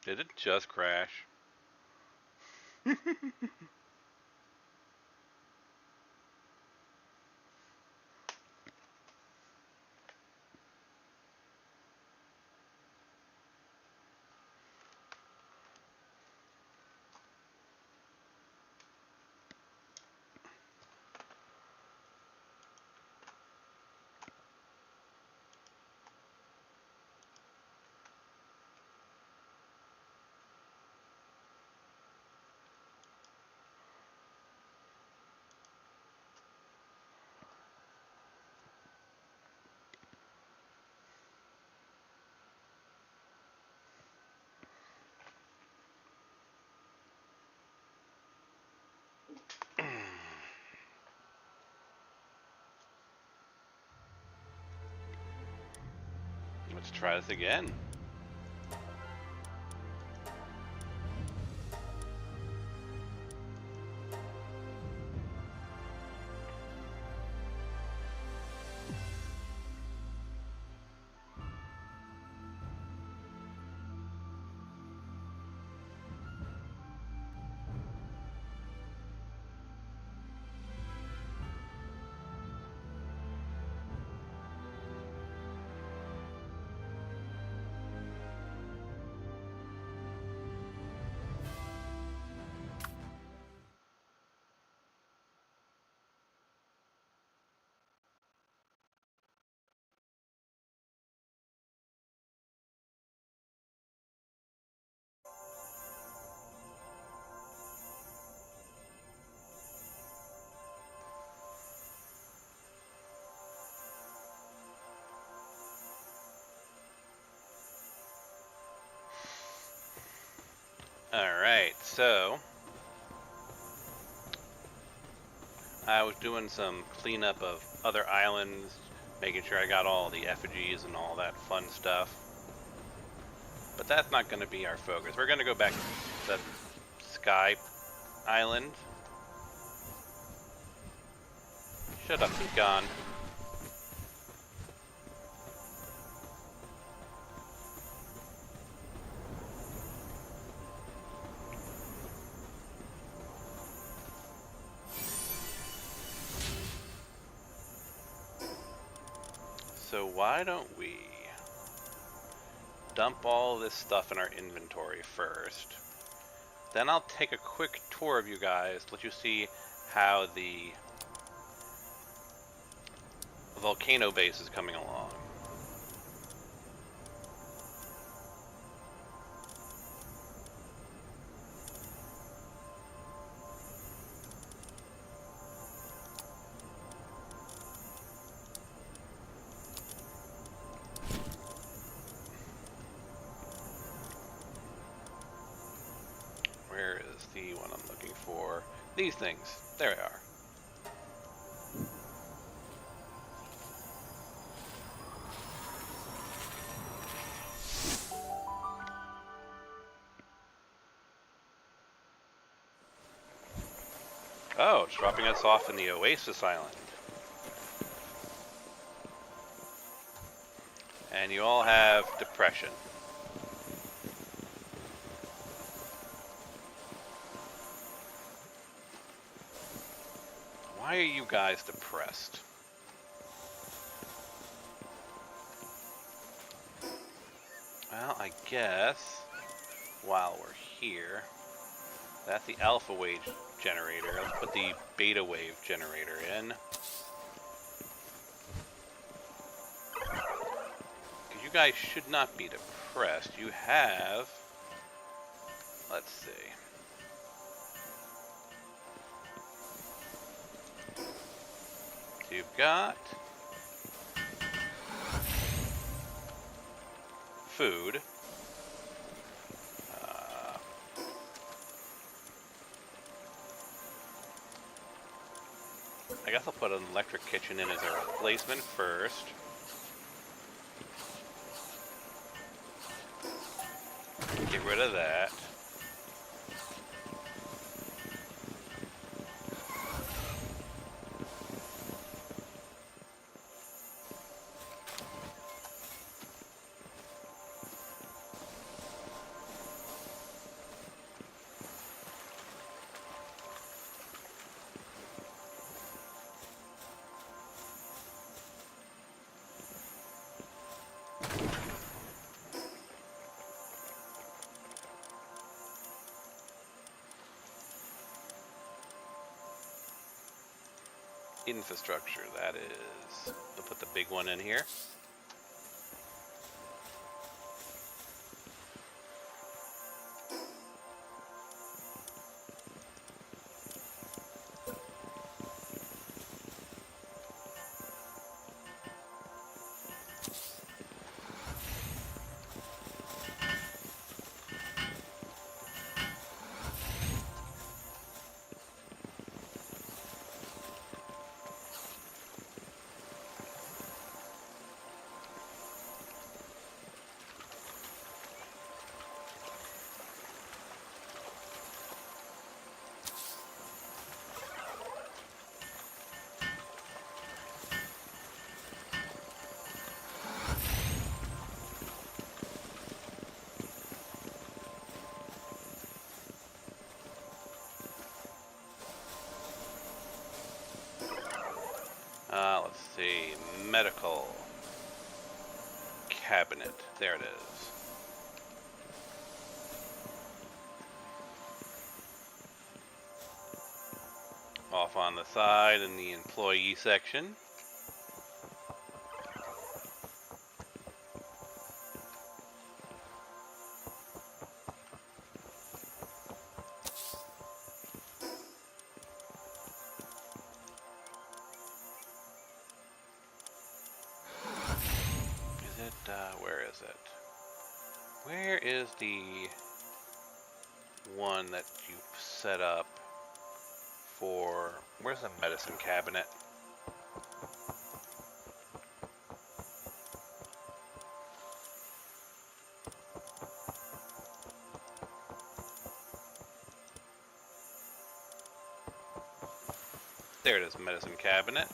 Did it just crash? Let's try this again. Alright, so I was doing some cleanup of other islands, making sure I got all the effigies and all that fun stuff. But that's not going to be our focus. We're going to go back to the Sky Island. Shut up, he's gone. So why don't we dump all this stuff in our inventory first. Then I'll take a quick tour of you guys, let you see how the volcano base is coming along. Where is the one I'm looking for? These things. There they are. Oh, it's dropping us off in the Oasis Island. And you all have depression. Why are you guys depressed? Well, I guess while we're here, that's the alpha wave generator. Let's put the beta wave generator in. Because you guys should not be depressed. You have, let's see. So you've got food. I guess I'll put an electric kitchen in as a replacement first. Get rid of that. infrastructure, that is. We'll put the big one in here. Let's see. Medical cabinet. There it is. Off on the side in the employee section. Where is it? Where is the one that you've set up for... Where's the medicine cabinet? There it is, medicine cabinet.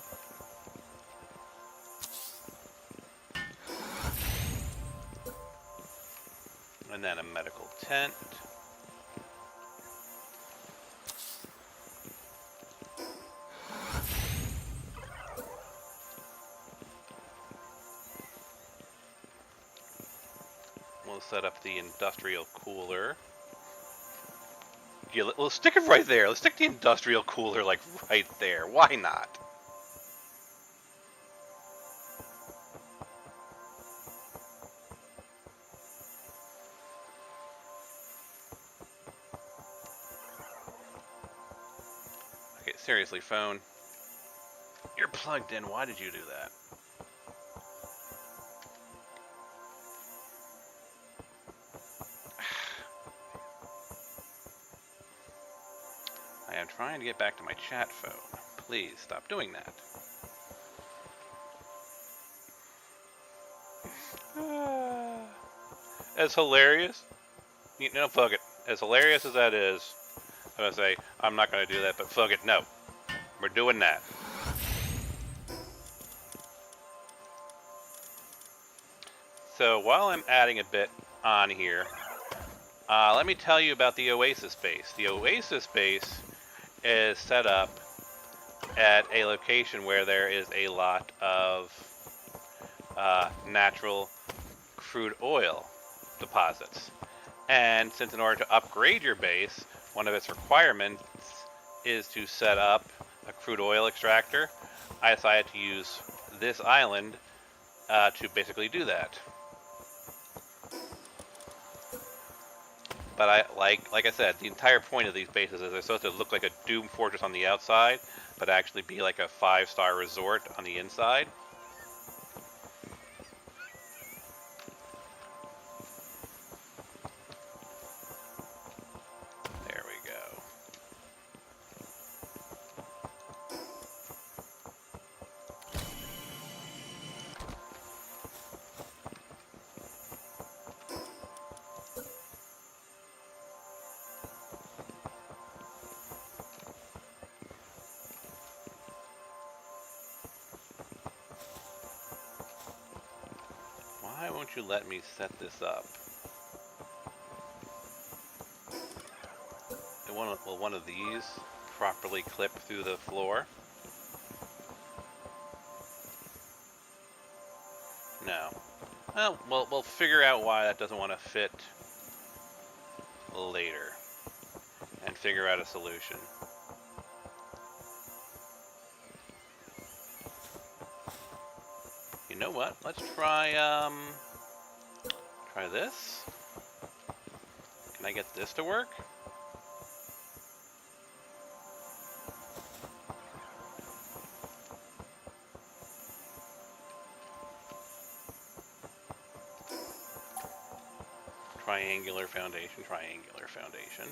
And then a medical tent. We'll set up the industrial cooler. Yeah, let's stick it right there. Let's stick the industrial cooler like right there. Why not? Okay, seriously, phone. You're plugged in. Why did you do that? I am trying to get back to my chat phone. Please stop doing that. As hilarious, you know, fuck it. As hilarious as that is, I'm gonna say I'm not gonna do that, but fuck it, no, we're doing that. So while I'm adding a bit on here, let me tell you about the Oasis base. The Oasis base is set up at a location where there is a lot of natural crude oil deposits. And since in order to upgrade your base, one of its requirements is to set up a crude oil extractor, I decided to use this island to basically do that. But like I said, the entire point of these bases is they're supposed to look like a Doom Fortress on the outside, but actually be like a 5-star resort on the inside. There we go. Why won't you let me set this up? Will one of these properly clip through the floor? No. Well, we'll figure out why that doesn't want to fit later and figure out a solution. You know what? Let's try try this. Can I get this to work? Triangular foundation, triangular foundation.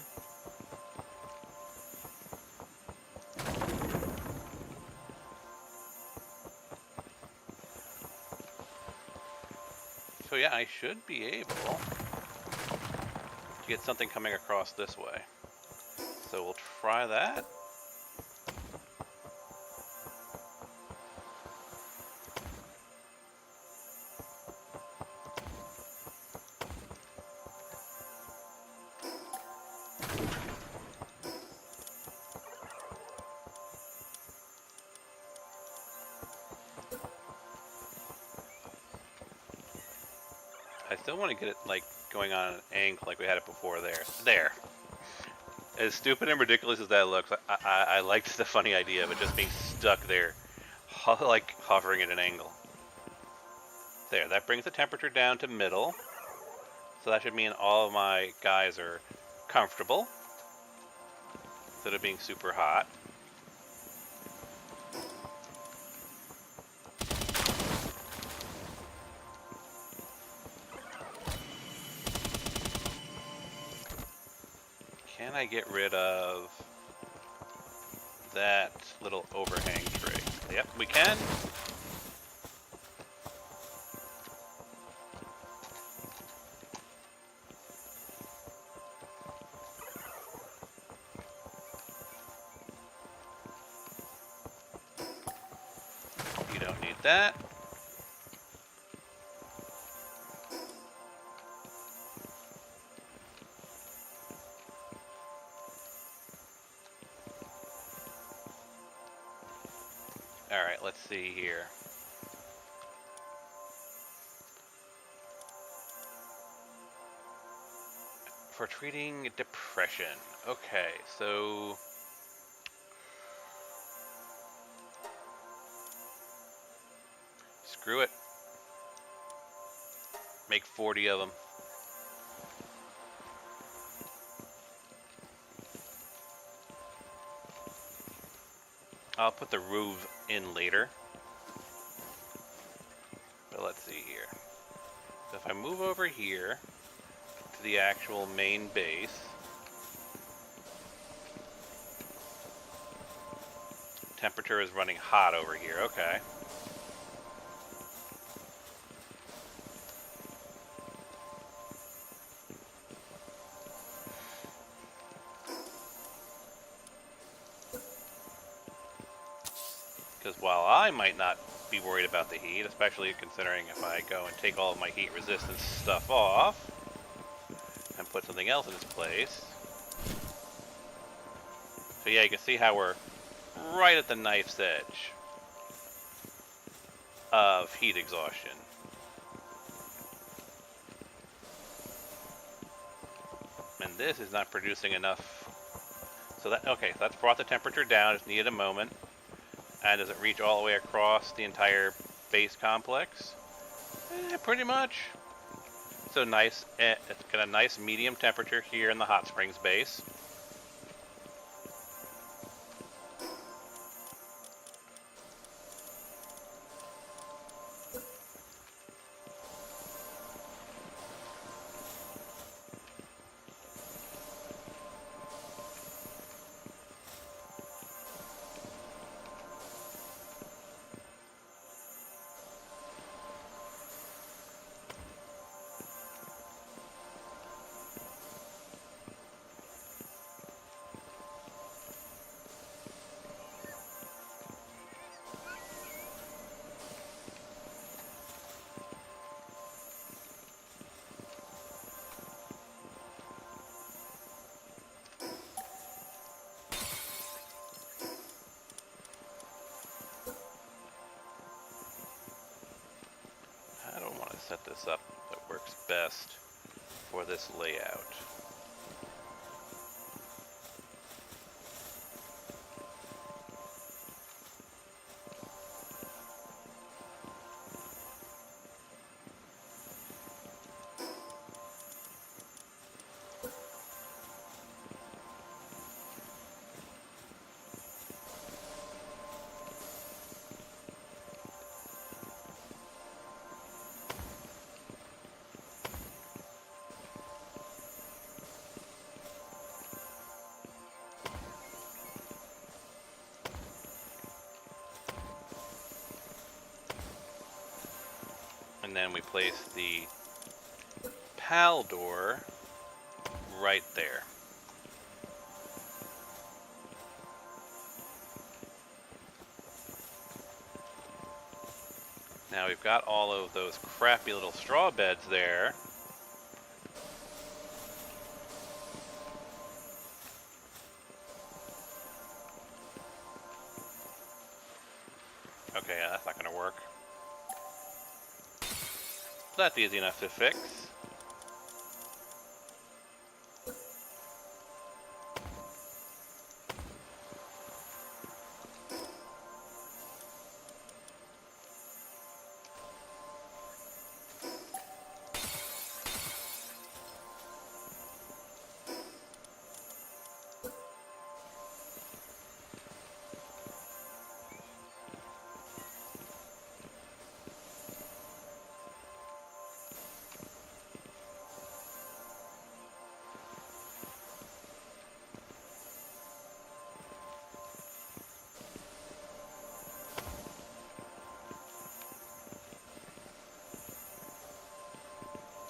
So yeah, I should be able to get something coming across this way. So we'll try that. I still want to get it like going on an angle like we had it before there. There. As stupid and ridiculous as that looks, I liked the funny idea of it just being stuck there, like hovering at an angle. There, that brings the temperature down to middle. So that should mean all of my guys are comfortable instead of being super hot. Can I get rid of that little overhang tree? Yep, we can. You don't need that. Alright, let's see here. For treating depression. Okay, so screw it. Make 40 of them. I'll put the roof in later. But let's see here. So if I move over here to the actual main base, temperature is running hot over here. Okay. Because while I might not be worried about the heat, especially considering if I go and take all of my heat resistance stuff off and put something else in its place. So yeah, you can see how we're right at the knife's edge of heat exhaustion. And this is not producing enough. So that, okay, so that's brought the temperature down. It's needed a moment. And does it reach all the way across the entire base complex? Pretty much. So nice, it's got a nice medium temperature here in the hot springs base. Set this up that works best for this layout. And then we place the PAL door right there. Now we've got all of those crappy little straw beds there. Okay, that's not gonna work. That's easy enough to fix.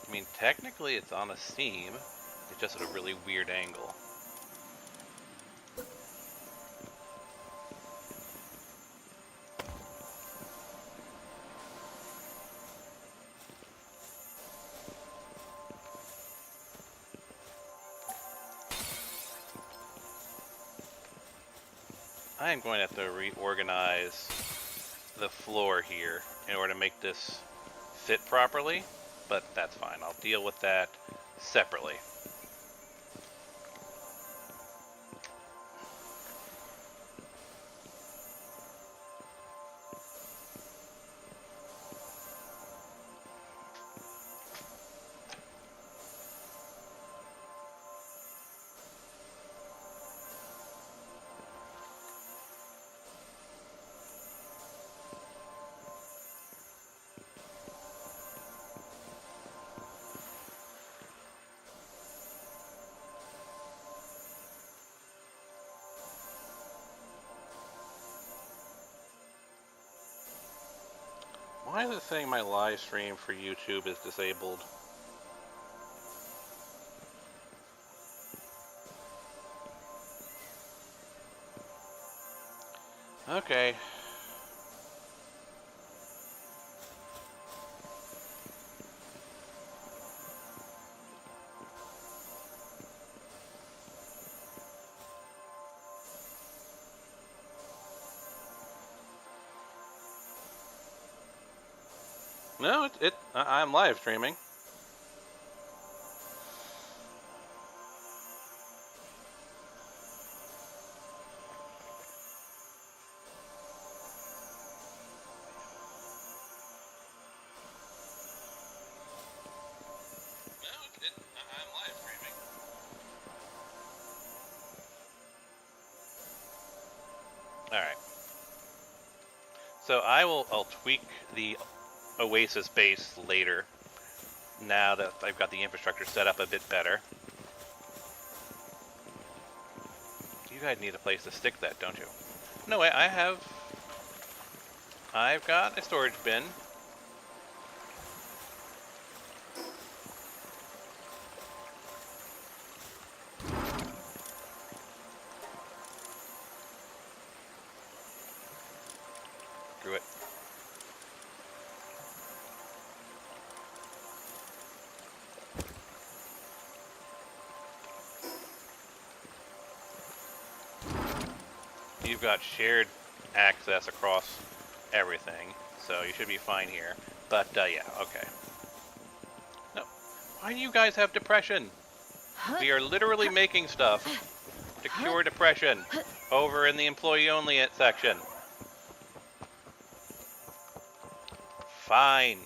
I mean, technically it's on a seam, it's just at a really weird angle. I am going to have to reorganize the floor here in order to make this fit properly, but that's fine. I'll deal with that separately. Why is it saying my live stream for YouTube is disabled? Okay. No, I'm live streaming. I'm live streaming. Alright. So I'll tweak the Oasis base later, now that I've got the infrastructure set up a bit better. You guys need a place to stick that, don't you? No way, I've got a storage bin. Screw it. You've got shared access across everything, so you should be fine here. But, yeah, okay. No, why do you guys have depression? We are literally making stuff to cure depression over in the employee-only section. Fine.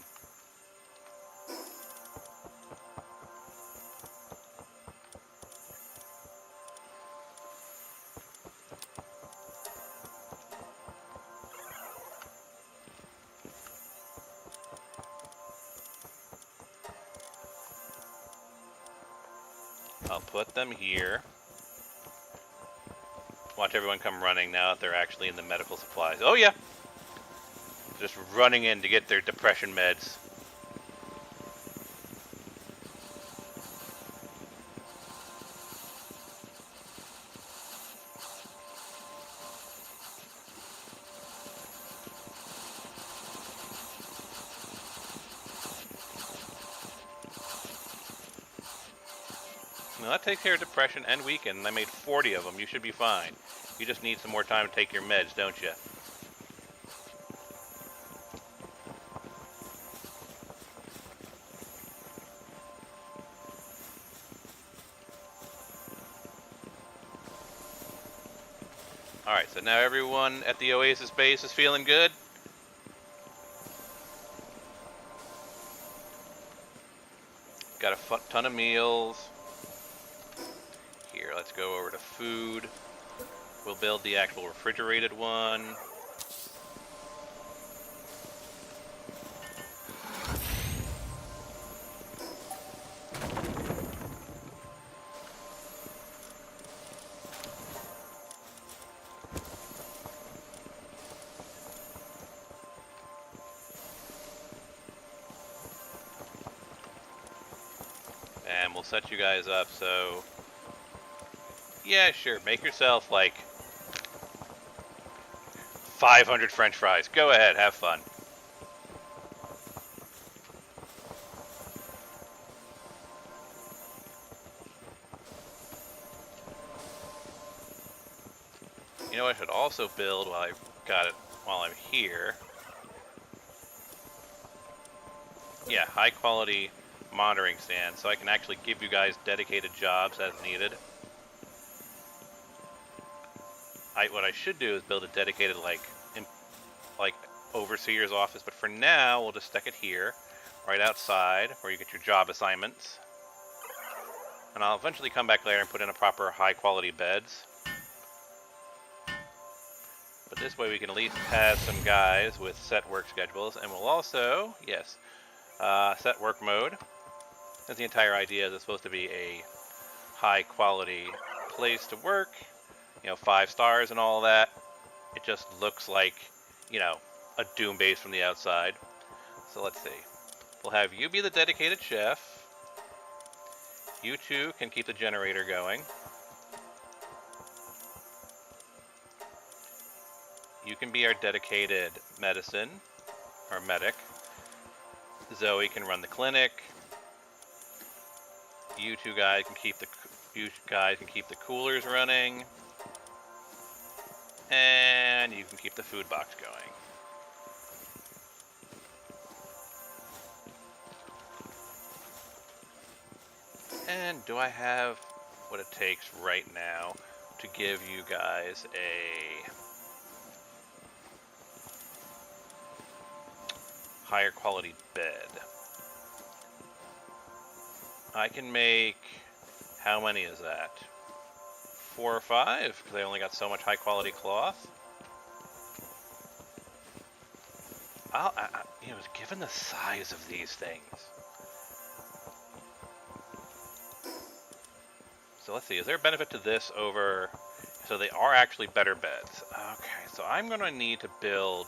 I'll put them here. Watch everyone come running now that they're actually in the medical supplies. Oh yeah! Just running in to get their depression meds. Now that takes care of depression and weaken. I made 40 of them. You should be fine. You just need some more time to take your meds, don't you? Alright, so now everyone at the Oasis base is feeling good? Got a ton of meals. Here, let's go over to food. We'll build the actual refrigerated one. And we'll set you guys up, so... Yeah, sure, make yourself, like, 500 French fries. Go ahead, have fun. You know what I should also build while I'm here? Yeah, high quality monitoring stand, so I can actually give you guys dedicated jobs as needed. What I should do is build a dedicated like overseer's office, but for now we'll just stick it here, right outside, where you get your job assignments. And I'll eventually come back later and put in a proper high quality beds. But this way we can at least have some guys with set work schedules, and we'll also, yes, set work mode. That's the entire idea. It's supposed to be a high quality place to work, you know, 5 stars and all that. It just looks like, you know, a Doom base from the outside. So let's see. We'll have you be the dedicated chef. You two can keep the generator going. You can be our dedicated medicine, or medic. Zoe can run the clinic. You guys can keep the coolers running. And you can keep the food box going. And do I have what it takes right now to give you guys a higher quality bed? I can make, how many is that? 4 or 5, because I only got so much high quality cloth. You know, given the size of these things. So let's see, is there a benefit to this over, so they are actually better beds. Okay, so I'm gonna need to build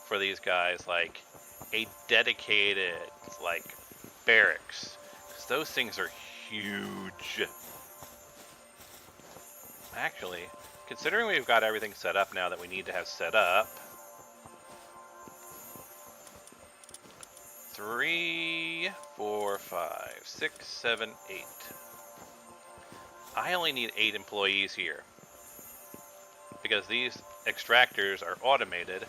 for these guys like a dedicated like barracks, because those things are huge. Actually, considering we've got everything set up now that we need to have set up, 3, 4, 5, 6, 7, 8. I only need 8 employees here because these extractors are automated.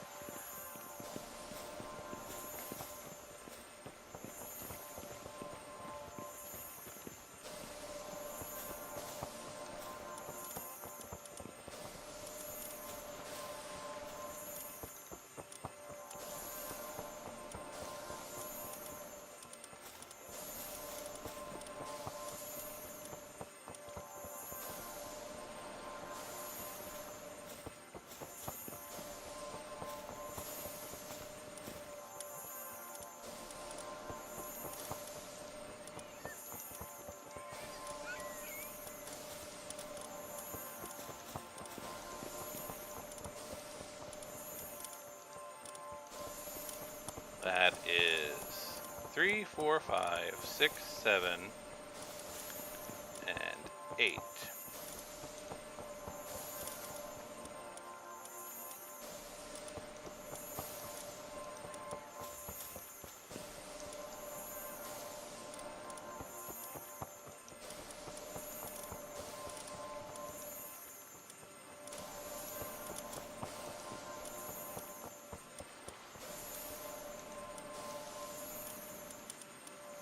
That is 3, 4, 5, 6, 7, and 8.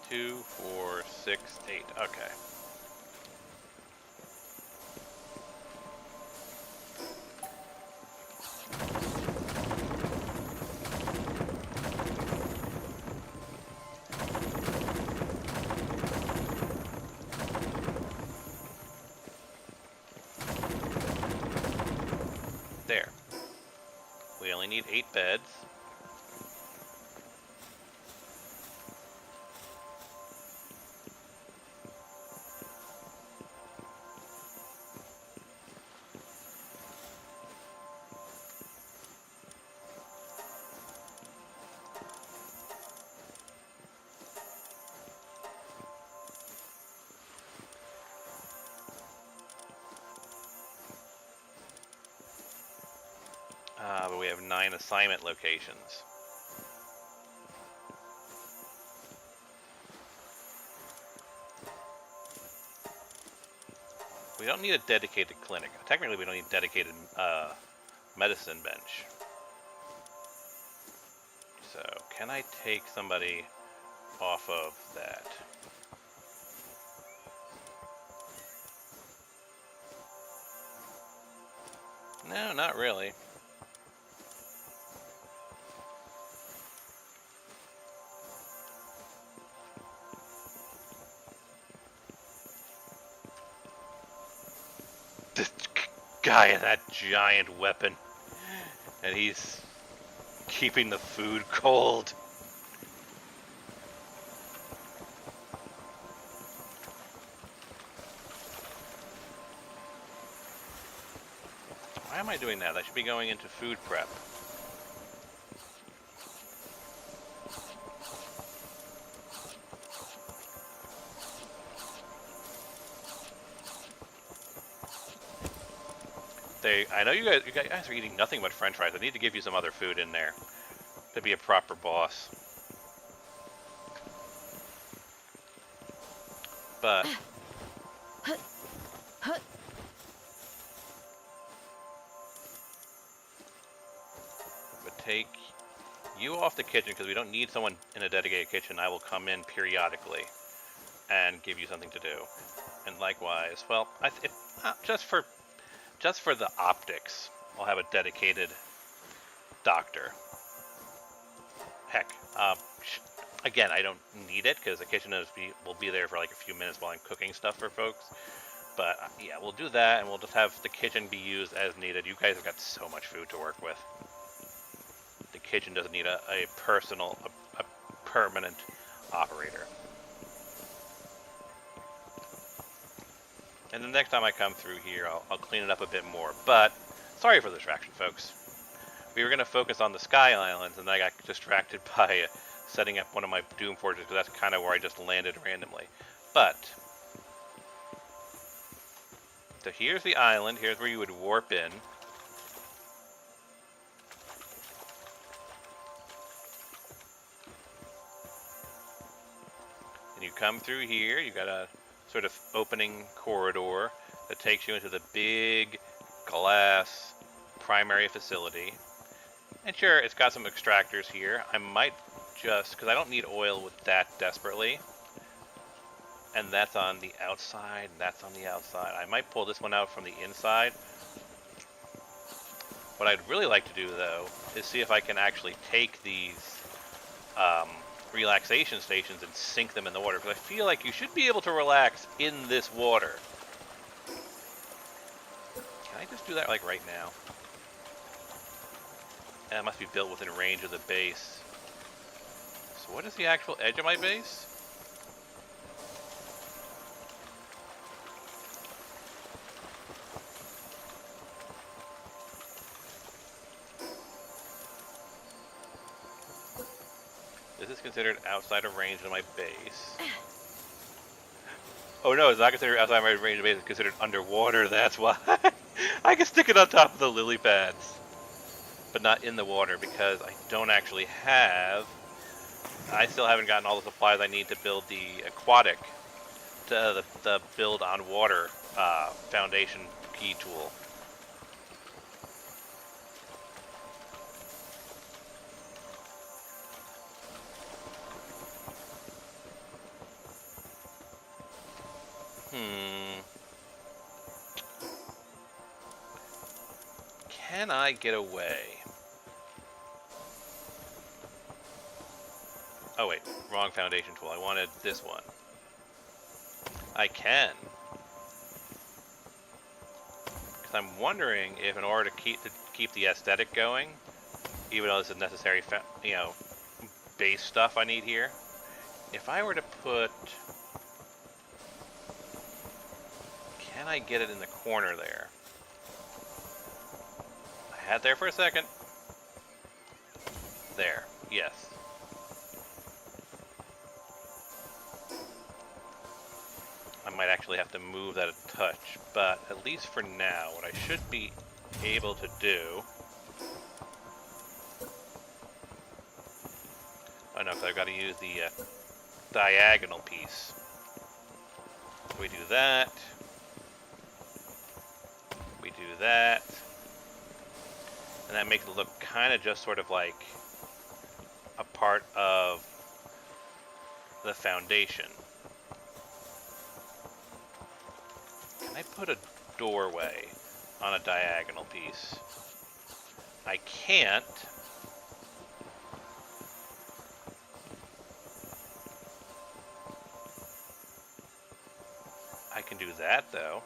2, 4, 6, 8. Okay. There. We only need 8 beds. But we have 9 assignment locations. We don't need a dedicated clinic. Technically, we don't need a dedicated medicine bench. So, can I take somebody off of that? No, not really. This guy has that giant weapon, and he's keeping the food cold. Why am I doing that? I should be going into food prep. I know you guys are eating nothing but French fries. I need to give you some other food in there to be a proper boss. But take you off the kitchen because we don't need someone in a dedicated kitchen. I will come in periodically and give you something to do. And likewise, well, just for the optics, I'll have a dedicated doctor. Heck, again, I don't need it because the kitchen will be there for like a few minutes while I'm cooking stuff for folks. But yeah, we'll do that, and we'll just have the kitchen be used as needed. You guys have got so much food to work with. The kitchen doesn't need a permanent operator. And the next time I come through here, I'll clean it up a bit more. But sorry for the distraction, folks. We were going to focus on the Sky Islands, and I got distracted by setting up one of my Doom Forges, because that's kind of where I just landed randomly. But so here's the island. Here's where you would warp in. And you come through here. You got a sort of opening corridor that takes you into the big glass primary facility. And sure, it's got some extractors here. I might just, because I don't need oil with that desperately. And that's on the outside, and that's on the outside. I might pull this one out from the inside. What I'd really like to do, though, is see if I can actually take these relaxation stations and sink them in the water, because I feel like you should be able to relax in this water. Can I just do that, like, right now? And it must be built within range of the base. So what is the actual edge of my base? This is considered outside of range of my base. Oh no, it's not considered outside my range of base, it's considered underwater, that's why. I can stick it on top of the lily pads, but not in the water, because I don't actually have... I still haven't gotten all the supplies I need to build the aquatic, the build on water foundation key tool. Hmm. Can I get away? Oh wait, wrong foundation tool. I wanted this one. I can. Because I'm wondering if in order to keep the aesthetic going, even though this is necessary, base stuff I need here, if I were to put... Can I get it in the corner there? I had there for a second. There, yes. I might actually have to move that a touch, but at least for now, what I should be able to do... Oh no, because I've got to use the diagonal piece. We do that. We do that. And that makes it look kind of just sort of like a part of the foundation. Can I put a doorway on a diagonal piece? I can't. I can do that though.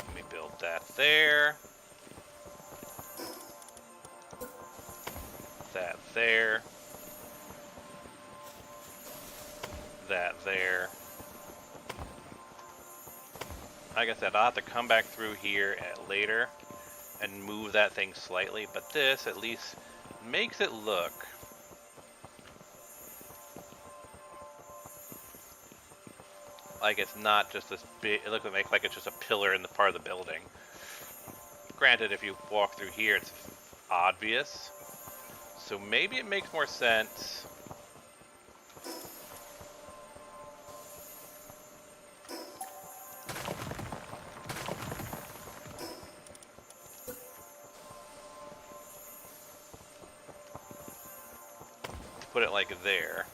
Let me build that there. That there. That there. Like I said, I'll have to come back through here later and move that thing slightly, but this at least makes it look like it's not just this big, it looks like it's just a pillar in the part of the building. Granted, if you walk through here, it's obvious, so maybe it makes more sense to put it like there.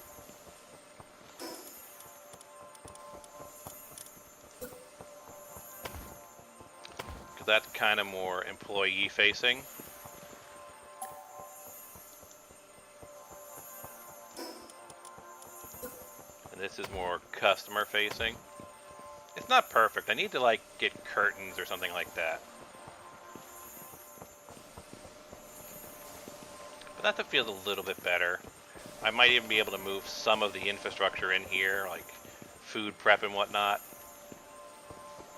Because that's kind of more employee facing. And this is more customer facing. It's not perfect. I need to like get curtains or something like that. But that feels a little bit better. I might even be able to move some of the infrastructure in here, like food prep and whatnot.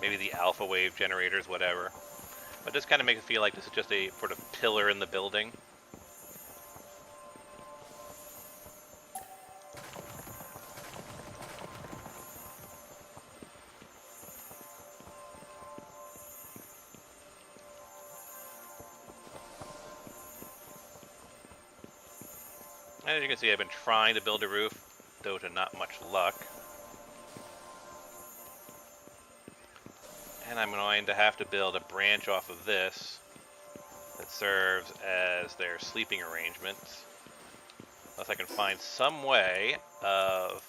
Maybe the alpha wave generators, whatever. But this kind of makes it feel like this is just a sort of pillar in the building. And as you can see, I've been trying to build a roof, though to not much luck. And I'm going to have to build a branch off of this that serves as their sleeping arrangements. Unless I can find some way of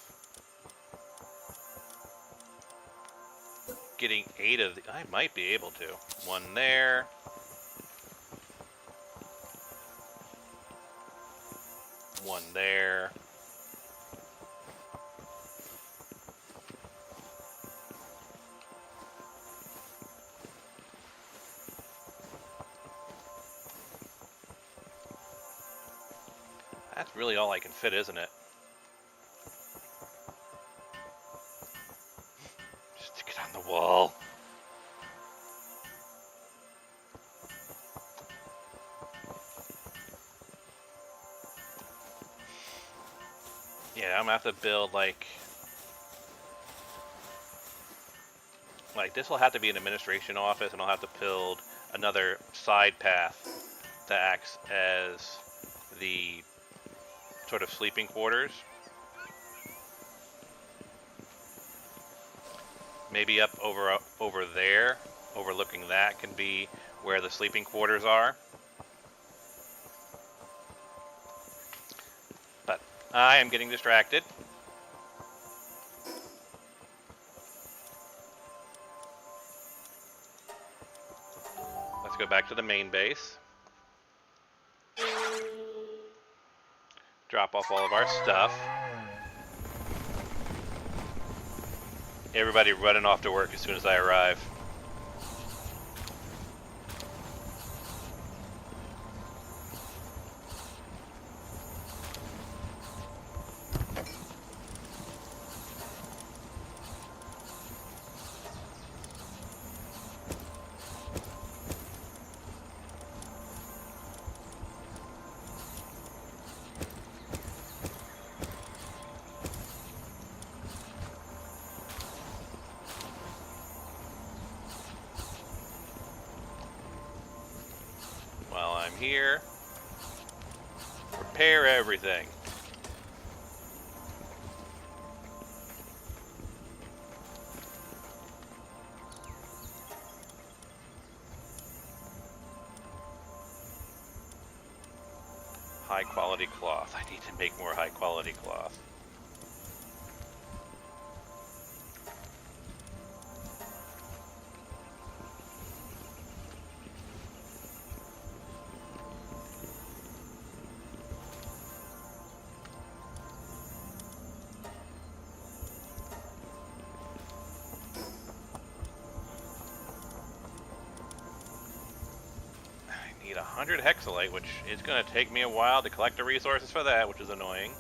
getting 8 of the... I might be able to. One there. One there. That's really all I can fit, isn't it? Just stick it on the wall. Yeah, I'm gonna have to build like Like, this will have to be an administration office, and I'll have to build another side path that acts as the sort of sleeping quarters. Maybe up over there, overlooking that, can be where the sleeping quarters are. But I am getting distracted. Let's go back to the main base. Drop off all of our stuff. Everybody running off to work as soon as I arrive. While I'm here, repair everything. High quality cloth. I need to make more high quality cloth. I need 100 hexalite, which is going to take me a while to collect the resources for that, which is annoying.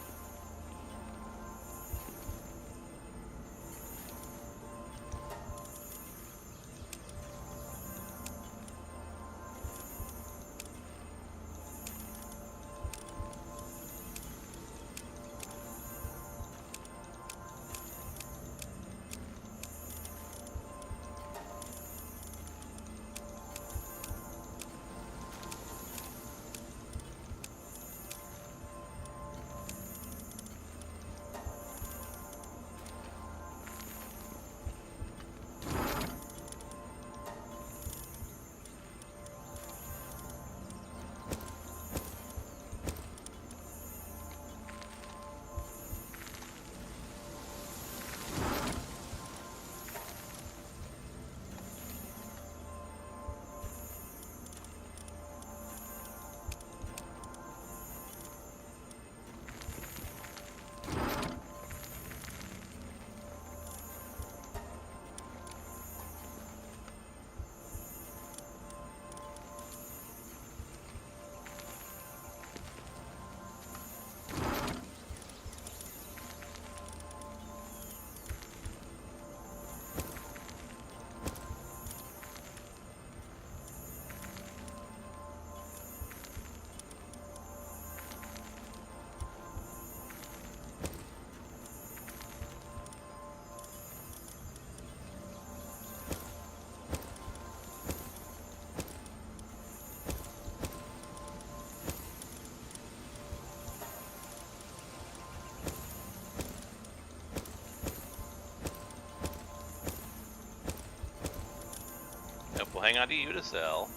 Nope, we'll hang on to you to sell.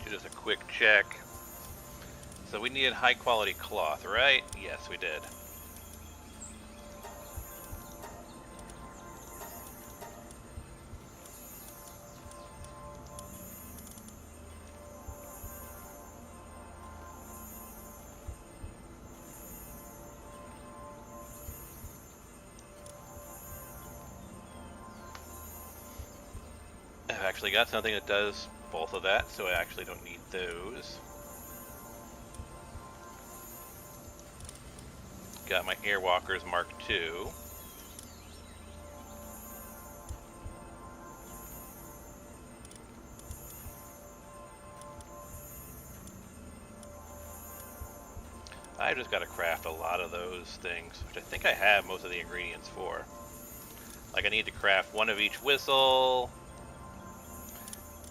Just a quick check. So we needed high quality cloth, right? Yes, we did. I've actually got something that does both of that, so I actually don't need those. got my Airwalkers Mark II. I just got to craft a lot of those things, which I think I have most of the ingredients for. Like I need to craft one of each whistle,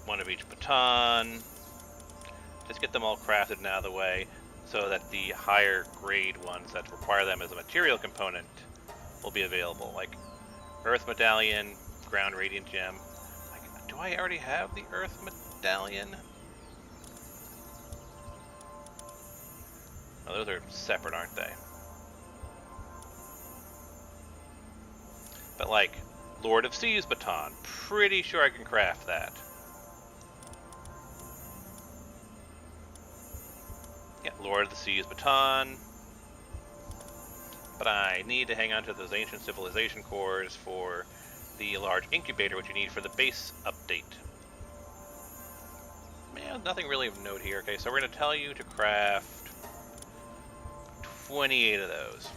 one of each baton. Just get them all crafted and out of the way so that the higher grade ones that require them as a material component will be available. Like Earth Medallion, Ground Radiant Gem. Like, do I already have the Earth Medallion? Oh, those are separate, aren't they? But like, Lord of Seas baton, pretty sure I can craft that. Yeah, Lord of the Seas baton. But I need to hang on to those ancient civilization cores for the large incubator, which you need for the base update. Man, nothing really of note here. Okay, so we're going to tell you to craft 28 of those.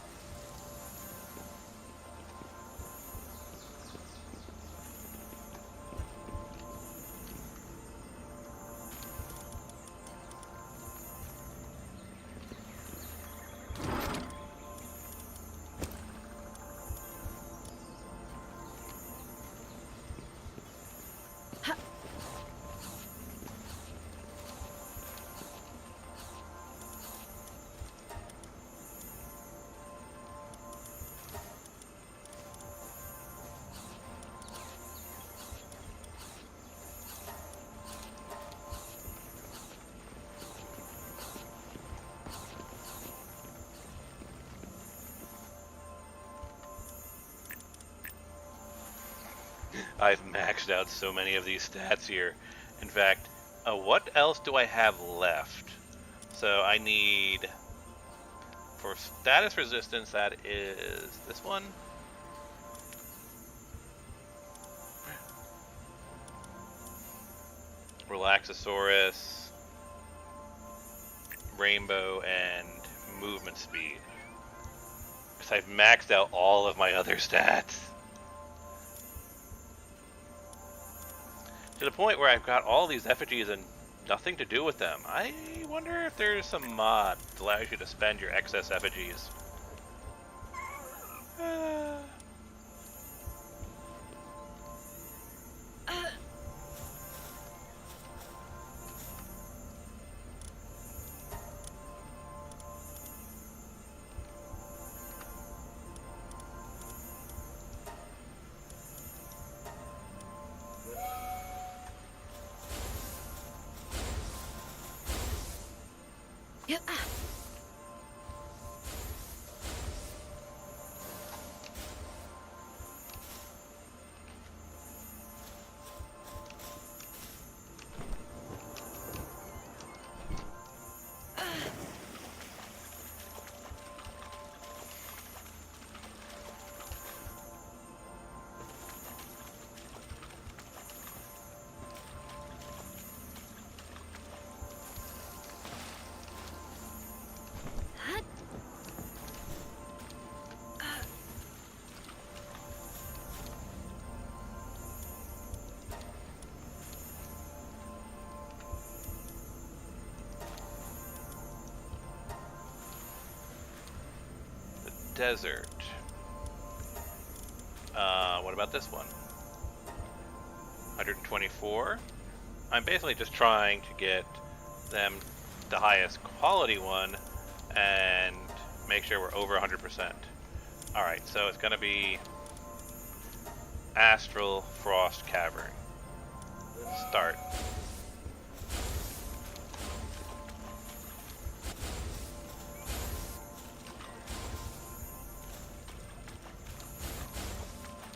I've maxed out so many of these stats here. In fact, what else do I have left? So I need, for status resistance, that is this one. Relaxosaurus, Rainbow, and movement speed. Because I've maxed out all of my other stats. To the point where I've got all these effigies and nothing to do with them. I wonder if there's some mod that allows you to spend your excess effigies. Yep. Desert. What about this one? 124. I'm basically just trying to get them the highest quality one and make sure we're over 100%. Alright, so it's going to be Astral Frost Cavern. Start.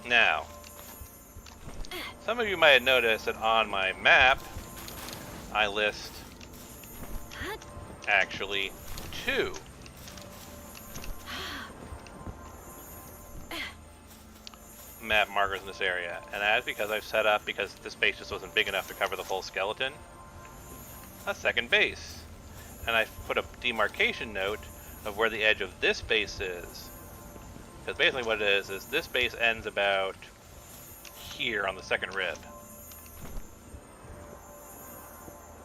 Now, some of you might have noticed that on my map, I list actually 2 map markers in this area, and that's because I've set up, because this base just wasn't big enough to cover the full skeleton, a second base. And I've put a demarcation note of where the edge of this base is. Because basically what it is this base ends about here on the second rib.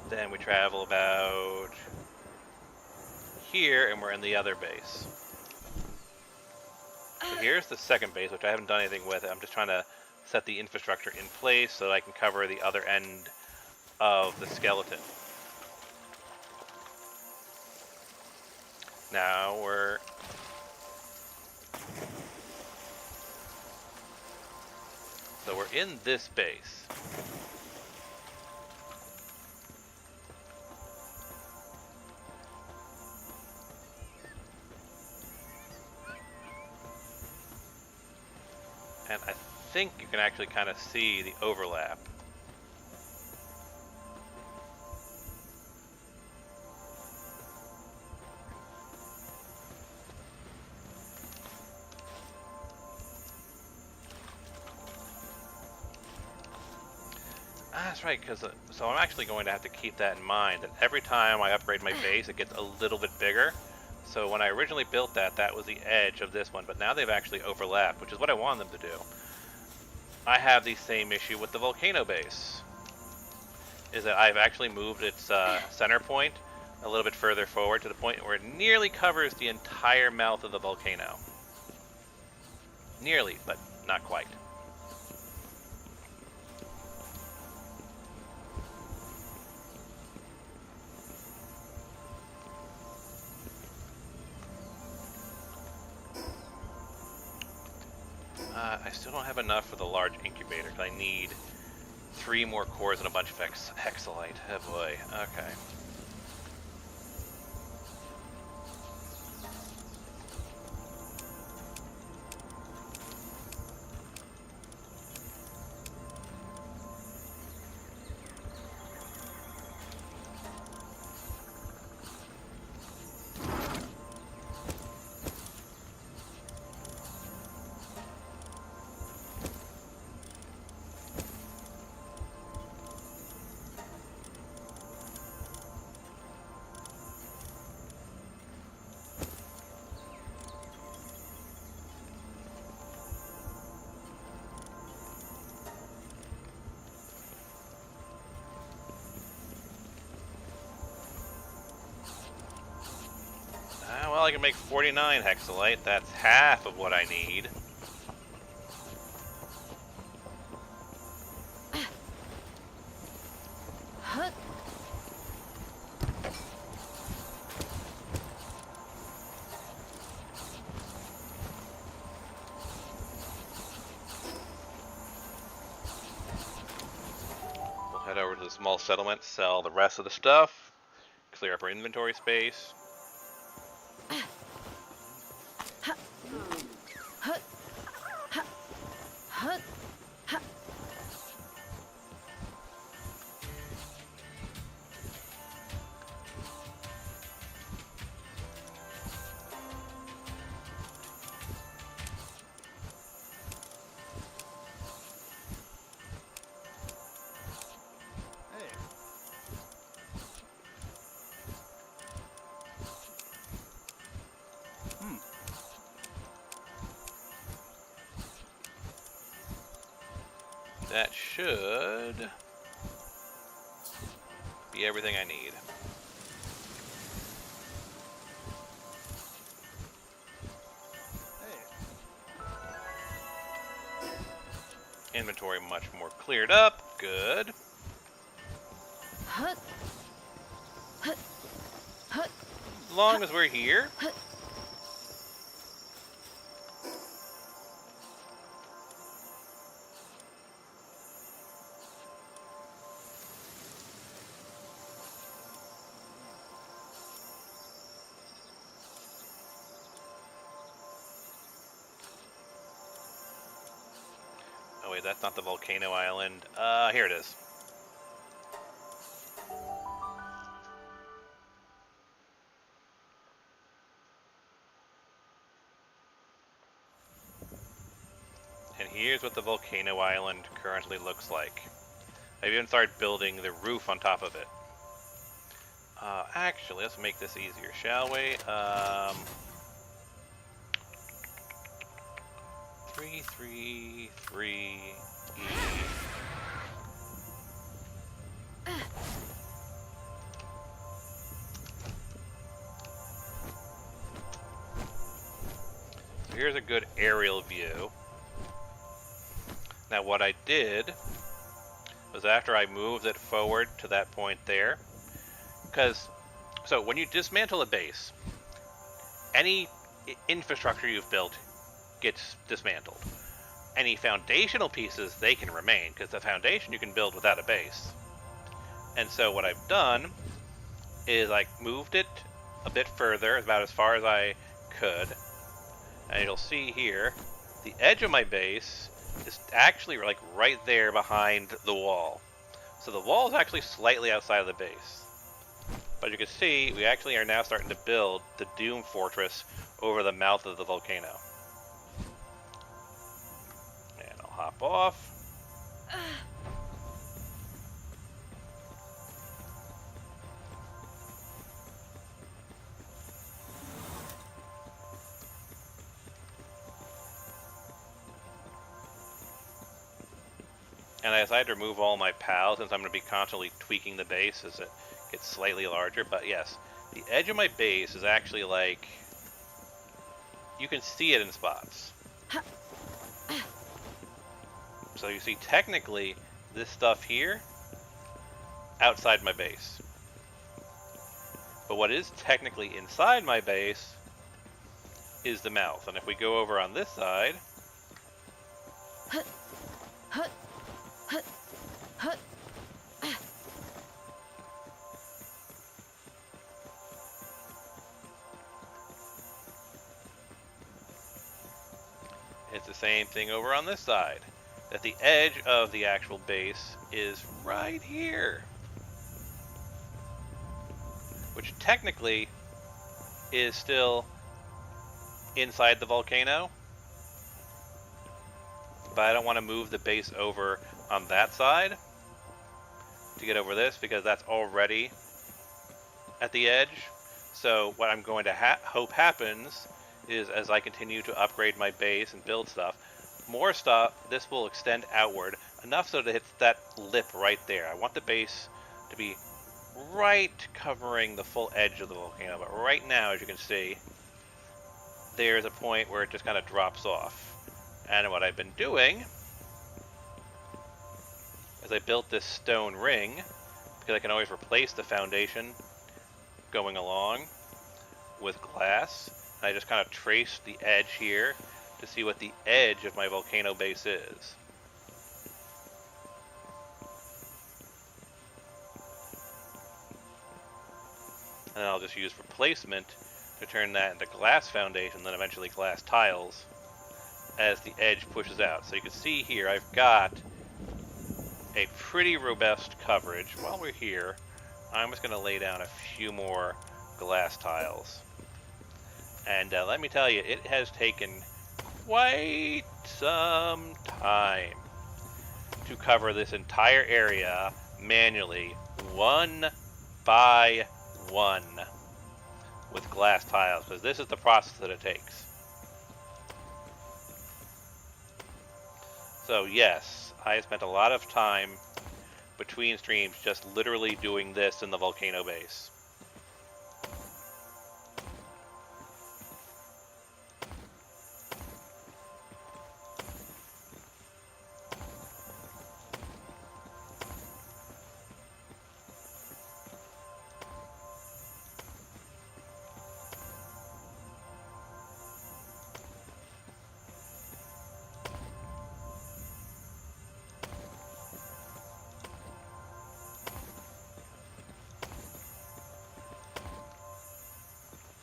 Then we travel about here, and we're in the other base. So here's the second base, which I haven't done anything with. I'm just trying to set the infrastructure in place so that I can cover the other end of the skeleton. Now we're... So we're in this base. And I think you can actually kind of see the overlap. That's right, because so I'm actually going to have to keep that in mind, that every time I upgrade my base, it gets a little bit bigger. So when I originally built that, that was the edge of this one, but now they've actually overlapped, which is what I wanted them to do. I have the same issue with the volcano base, is that I've actually moved its center point a little bit further forward to the point where it nearly covers the entire mouth of the volcano. Nearly, but not quite. I still don't have enough for the large incubator, because I need 3 more cores and a bunch of hexalite. Oh boy, okay. Well, I can make 49 hexalite. That's half of what I need. We'll head over to the small settlement, sell the rest of the stuff, clear up our inventory space. That should be everything I need. Inventory much more cleared up. Good. As long as we're here. Oh wait, that's not the volcano island. Here it is. And here's what the volcano island currently looks like. I've even started building the roof on top of it. Actually, let's make this easier, shall we? 333E. So here's a good aerial view. Now what I did was after I moved it forward to that point there, so when you dismantle a base, any infrastructure you've built gets dismantled. Any foundational pieces, they can remain, because the foundation you can build without a base. And so what I've done is I moved it a bit further, about as far as I could, and you'll see here, the edge of my base is actually like right there behind the wall. So the wall is actually slightly outside of the base. But you can see, we actually are now starting to build the Doom Fortress over the mouth of the volcano. And I'll hop off. And I decided to remove all my pals since I'm going to be constantly tweaking the base as it gets slightly larger. But yes, the edge of my base is actually like, you can see it in spots. So you see technically this stuff here outside my base. But what is technically inside my base is the mouth. And if we go over on this side, it's the same thing over on this side. That the edge of the actual base is right here. Which technically is still inside the volcano. But I don't want to move the base over on that side to get over this because that's already at the edge. So what I'm going to hope happens is as I continue to upgrade my base and build stuff, more stuff, this will extend outward enough so that it hits that lip right there. I want the base to be right covering the full edge of the volcano, but right now, as you can see, there's a point where it just kind of drops off. And what I've been doing is I built this stone ring because I can always replace the foundation going along with glass. And I just kind of trace the edge here to see what the edge of my volcano base is. And then I'll just use replacement to turn that into glass foundation, then eventually glass tiles as the edge pushes out. So you can see here I've got a pretty robust coverage. While we're here, I'm just going to lay down a few more glass tiles. And let me tell you, it has taken quite some time to cover this entire area manually, one by one, with glass tiles, because this is the process that it takes. So yes, I spent a lot of time between streams just literally doing this in the volcano base.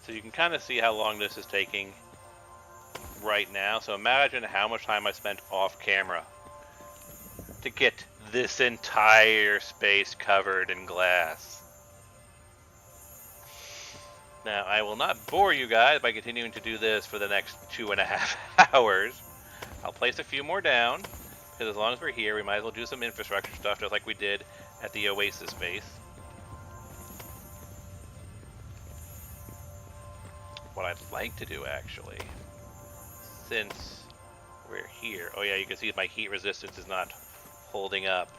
So you can kind of see how long this is taking right now. So imagine how much time I spent off camera to get this entire space covered in glass. Now, I will not bore you guys by continuing to do this for the next 2.5 hours. I'll place a few more down, because as long as we're here, we might as well do some infrastructure stuff, just like we did at the Oasis base. what I'd like to do actually, since we're here. Oh yeah, you can see my heat resistance is not holding up.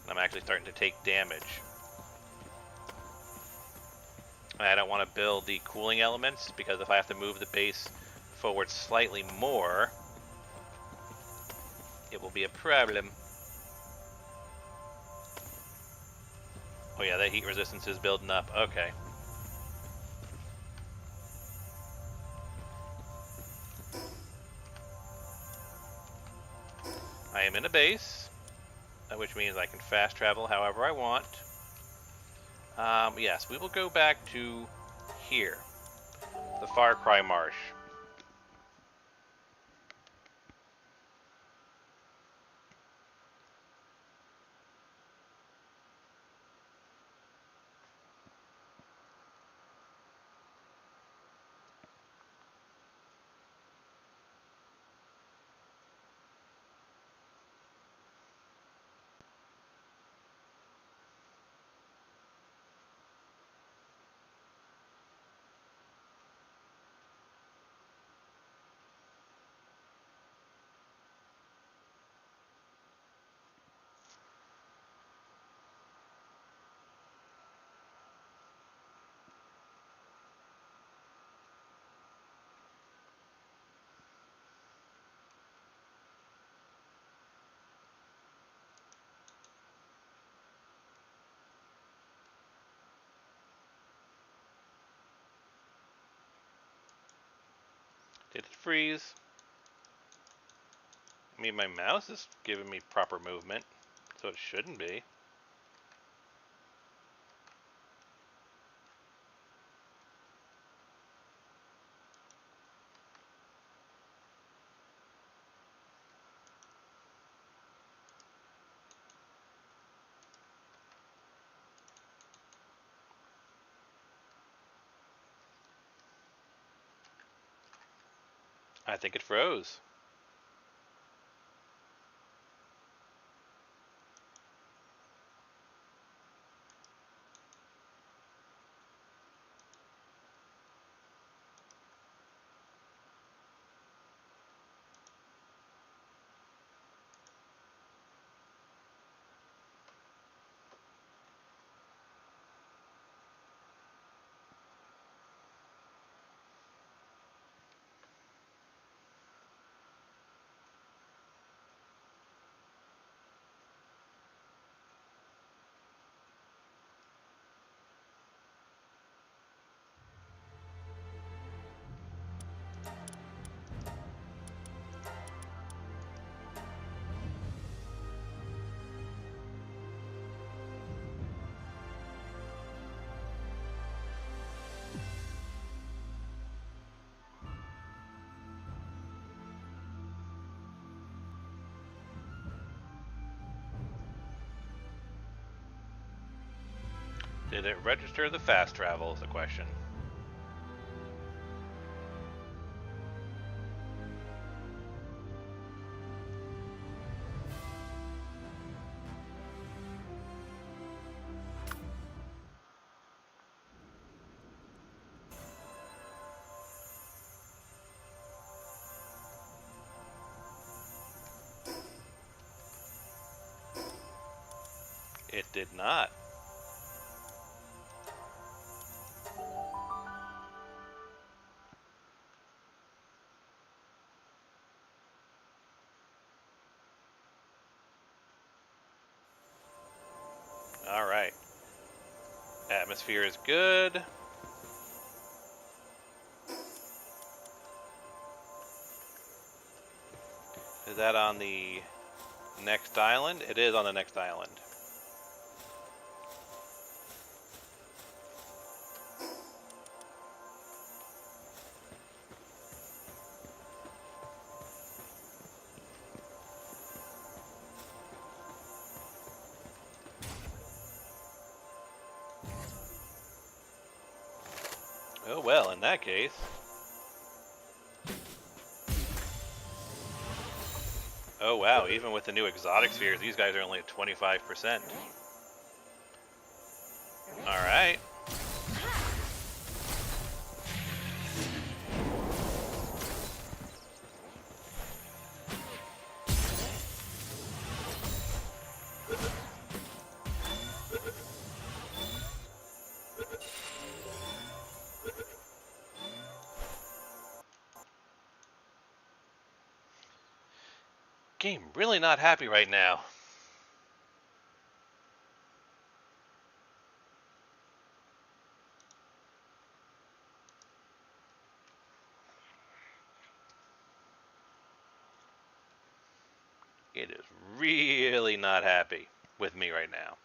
I'm actually starting to take damage. And I don't want to build the cooling elements because if I have to move the base forward slightly more, it will be a problem. Oh yeah, that heat resistance is building up. Okay. I am in a base, which means I can fast travel however I want. Yes, we will go back to here, the Far Cry Marsh. Did it freeze? I mean, my mouse is giving me proper movement, so it shouldn't be. I think it froze. Did it register the fast travel is the question. It did not. Alright. Atmosphere is good. Is that on the next island? It is on the next island. Oh well, in that case. Oh wow, even with the new exotic spheres, these guys are only at 25%. Alright. Game really not happy right now. It is really not happy with me right now.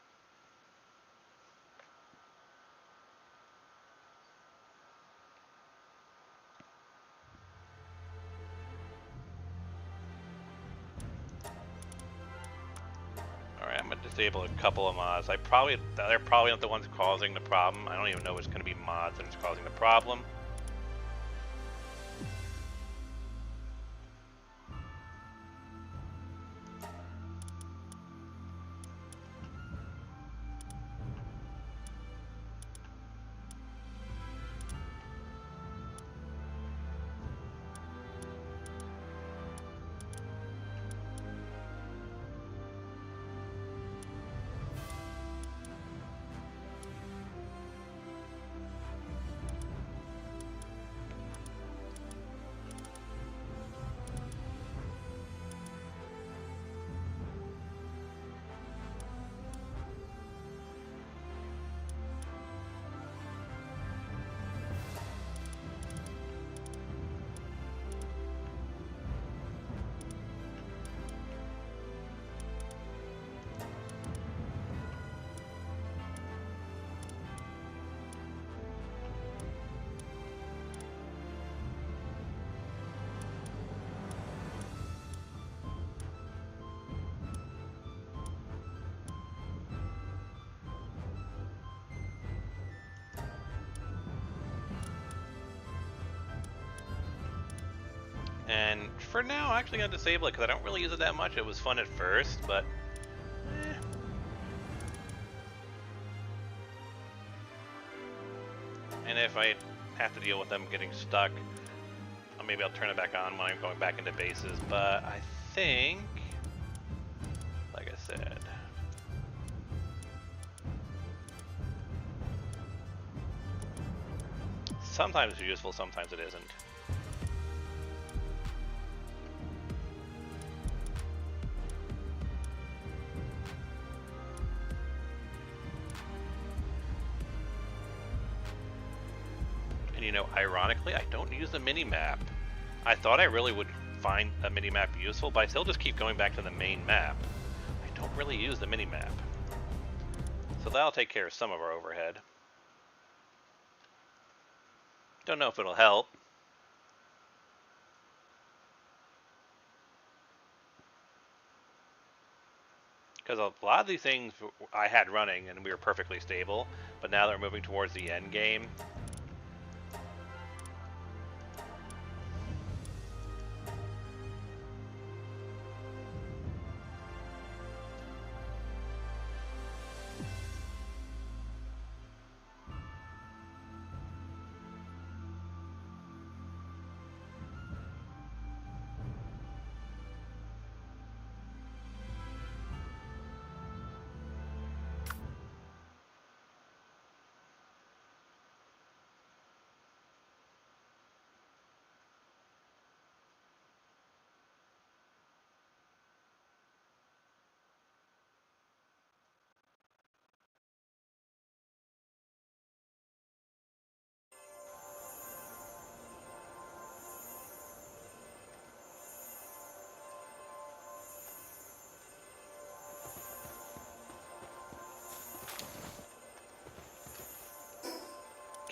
Alright, I'm gonna disable a couple of mods. They're probably not the ones causing the problem. I don't even know what's gonna be mods that's causing the problem. And for now, I'm actually going to disable it because I don't really use it that much. It was fun at first, but And if I have to deal with them getting stuck, maybe I'll turn it back on when I'm going back into bases. But I think, like I said, sometimes it's useful, sometimes it isn't. And you know, ironically, I don't use the mini-map. I thought I really would find a mini-map useful, but I still just keep going back to the main map. I don't really use the mini-map. So that'll take care of some of our overhead. Don't know if it'll help. Because a lot of these things I had running and we were perfectly stable, but now they're moving towards the end game.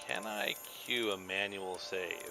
Can I queue a manual save?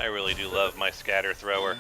I really do love my scatter thrower.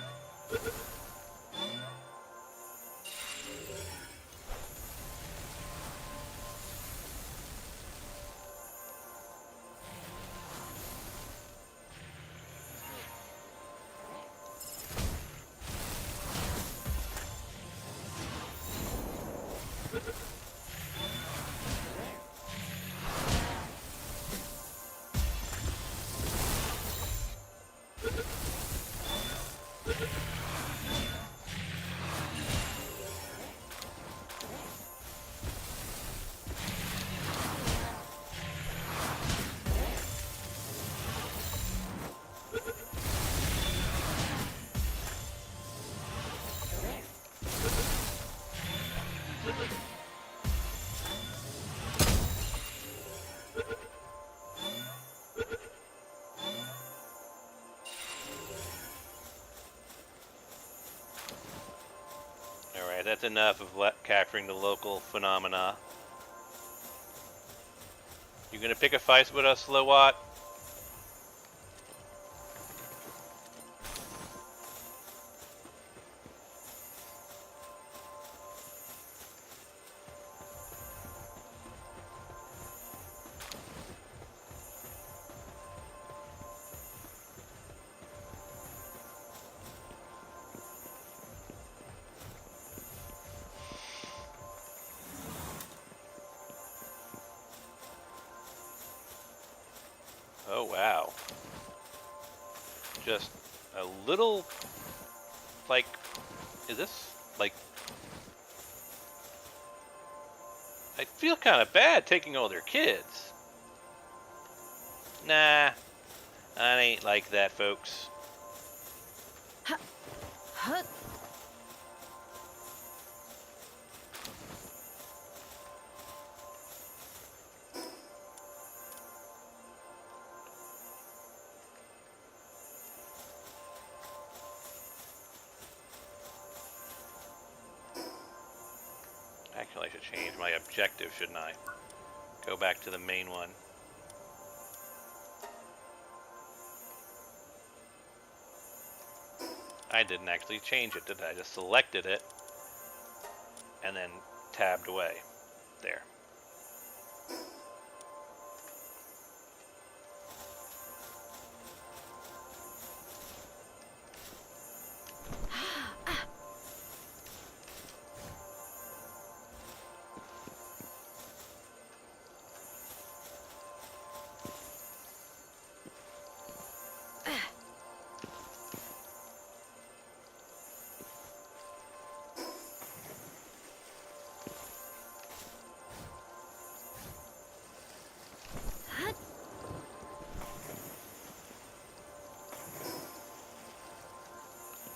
Alright, that's enough of capturing the local phenomena. You gonna pick a fight with us, Slowwatt? Oh wow. Just a little, like, is this, like, I feel kind of bad taking all their kids. Nah, I ain't like that, folks. Huh. Huh. Actually, I should change my objective, shouldn't I? Go back to the main one. I didn't actually change it, did I? I just selected it and then tabbed away. There.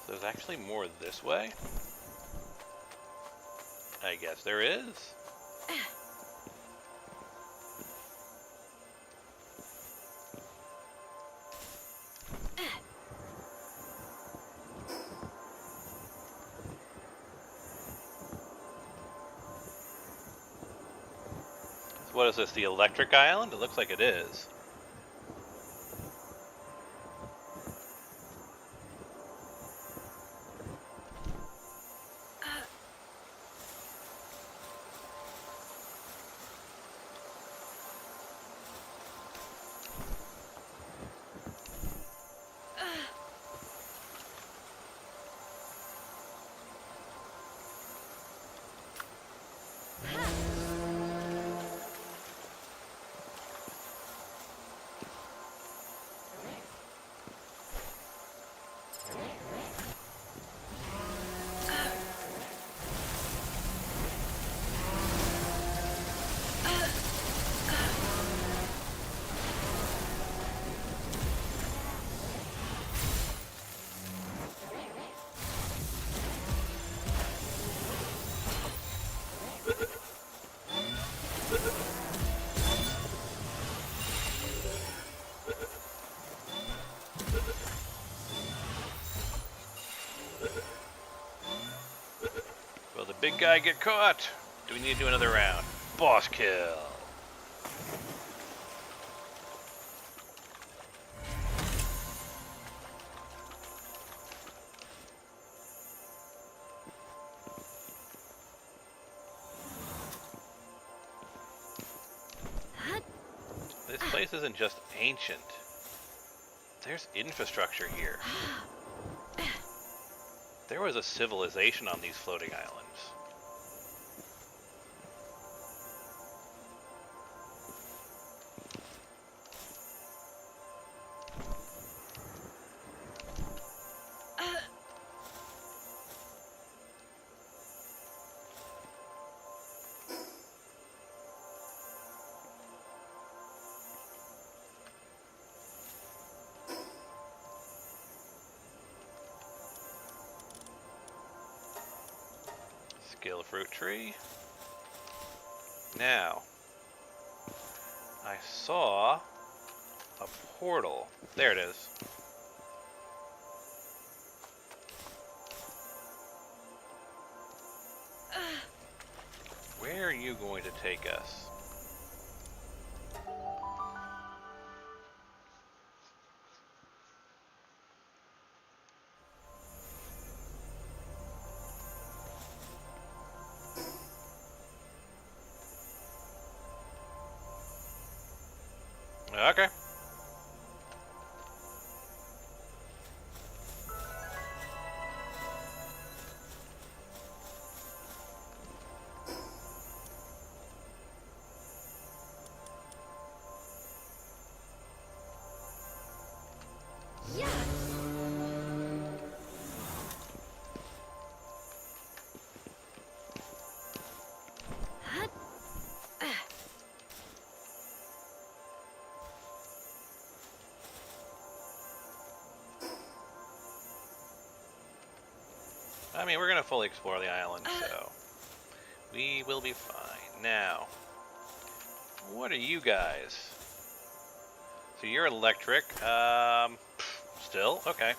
There's actually more this way? I guess there is. So what is this, the electric island? It looks like it is. Will the big guy get caught? Do we need to do another round? Boss kill. place isn't just ancient. There's infrastructure here. There was a civilization on these floating islands. Skill fruit tree. Now, I saw a portal. There it is. Where are you going to take us? Okay. Yeah. Hut. I mean, we're gonna fully explore the island, so we will be fine. Now, what are you guys? So you're electric. Still? Okay.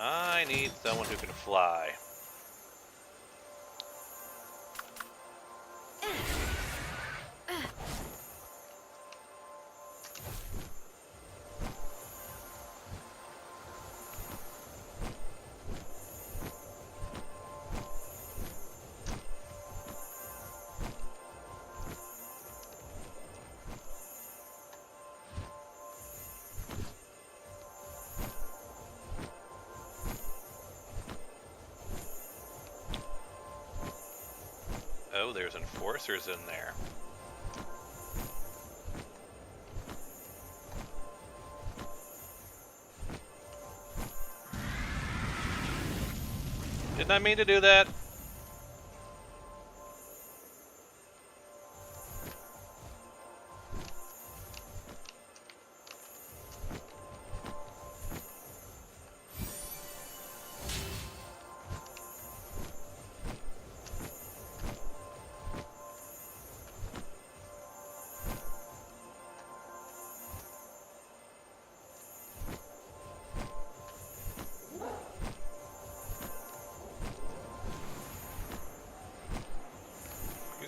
I need someone who can fly. Oh, there's enforcers in there. Didn't I mean to do that?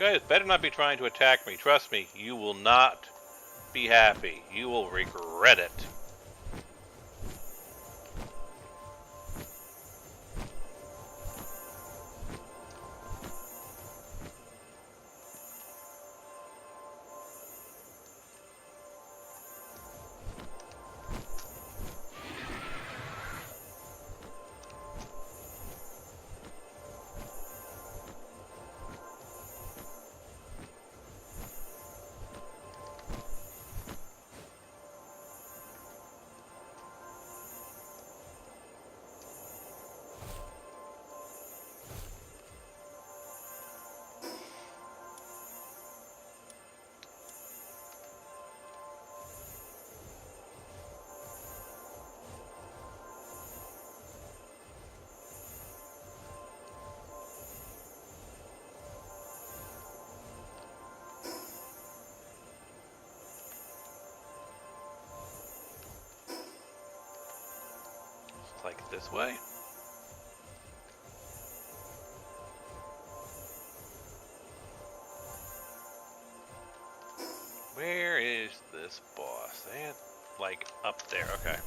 guys better not be trying to attack me. Trust me, you will not be happy. You will regret it. Like this way. Where is this boss? They had, like, up there. Okay.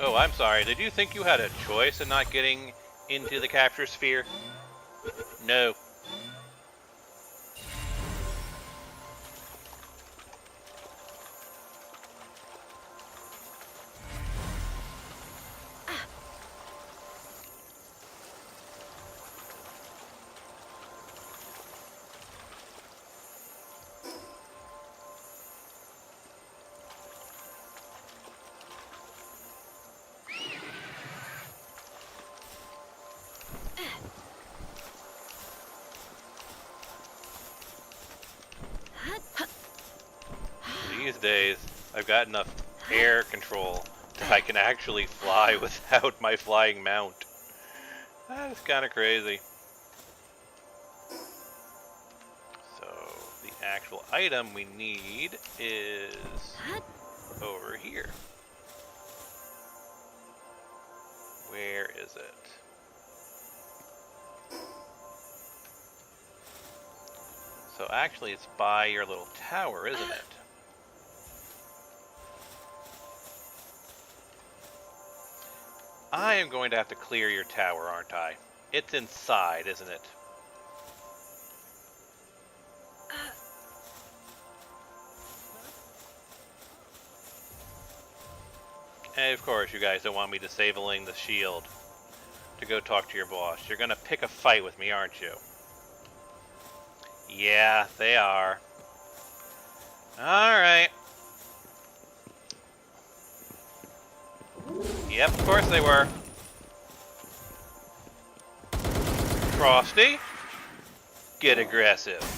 Oh, I'm sorry. Did you think you had a choice in not getting into the capture sphere? No. These days, I've got enough air control that I can actually fly without my flying mount. That is kind of crazy. So, the actual item we need is over here. Where is it? So actually it's by your little tower, isn't it? I am going to have to clear your tower, aren't I? It's inside, isn't it? And of course, you guys don't want me disabling the shield to go talk to your boss. You're gonna pick a fight with me, aren't you? Yeah, they are. Alright. Yep, of course they were. Frosty, get aggressive.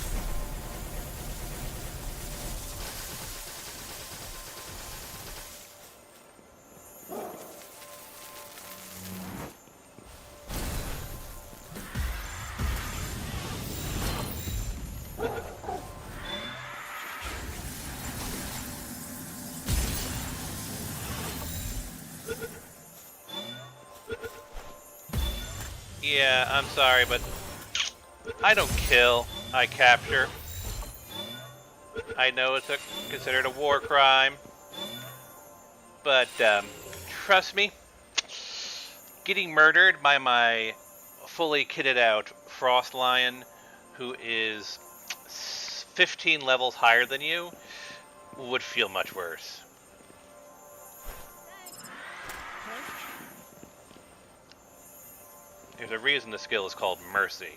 Yeah, I'm sorry, but I don't kill, I capture. I know it's considered a war crime, but trust me, getting murdered by my fully kitted out Frost Lion, who is 15 levels higher than you, would feel much worse. There's a reason the skill is called Mercy.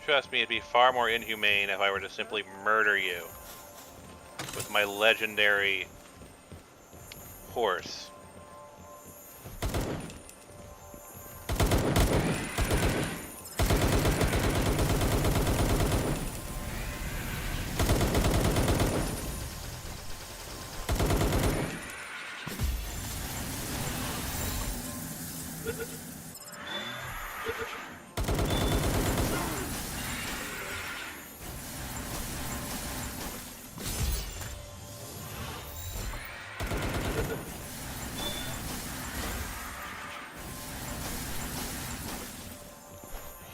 Trust me, it'd be far more inhumane if I were to simply murder you with my legendary horse.